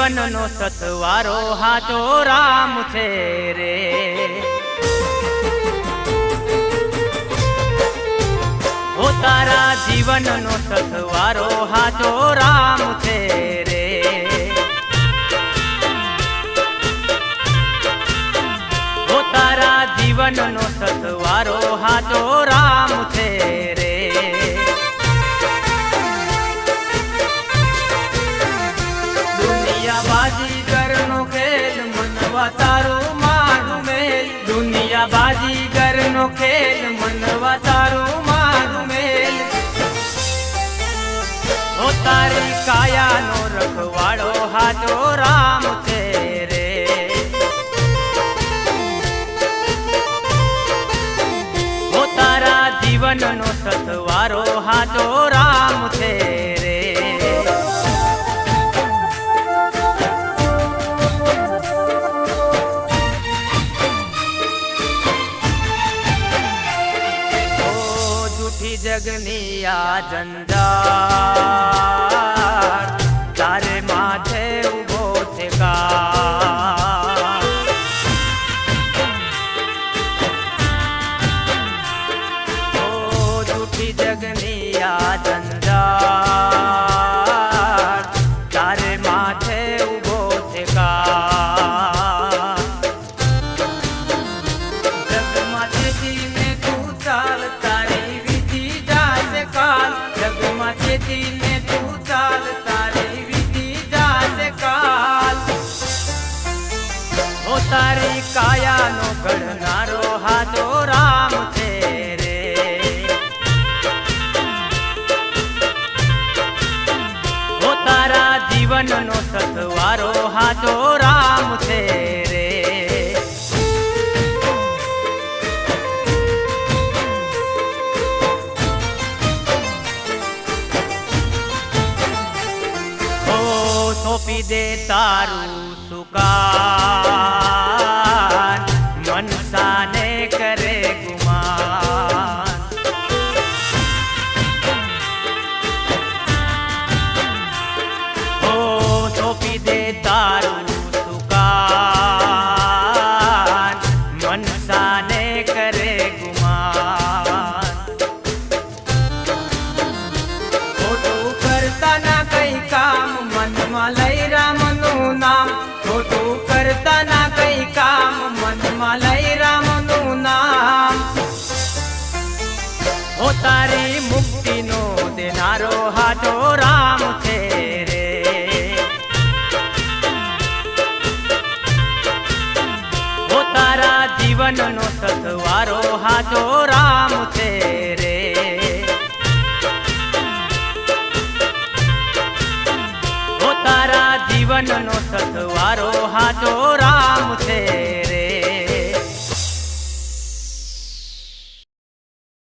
જીવનનો સથવારો હાચો રામ છે રે। ઓ તારા જીવનનો સથવારો હાચો રામ છે રે। ઓ તારા જીવનનો સથવારો હાચો રામ છે રે। દુનિયા બાજીગરનો ખેલ મનવા તારું મારું મેલ। દુનિયા બાજીગરનો ખેલ મનવા તારું મારું મેલ। ઓ તારી કાયાનો રખવાડો હાચો રામ છે રે। ઓ તારા જીવનનો સથવારો હાચો રામ છે રે। जगनी आ जंजार तारे माथे उभो छे काल। ओ झूठी जगनी आ जंजार तारे माथे उभो छे काल। जग माथे जीने तू चाल तारी ने तू चाल तारी विधि जासे काल। ओ तारी काया नो घड़नारो हाचो राम छे रे। ओ तारा जीवन नो सथवारो हाचो राम छे रे। सोपी दे तारू सुकान मनसा ने करे गुमान। ओ सोपी दे तारू सुकान मनसा ने करे गुमान। खोटू करता ना कई काम मन लई राम नु नाम। खोटू करता ना कई काम मन लई राम नु नाम। ओ तारी मुक्ति नो देनारो हाचो राम छे रे। ओ तारा जीवन नो सथवारो हाचो राम छे रे। जीवन नो सथवारो हाचो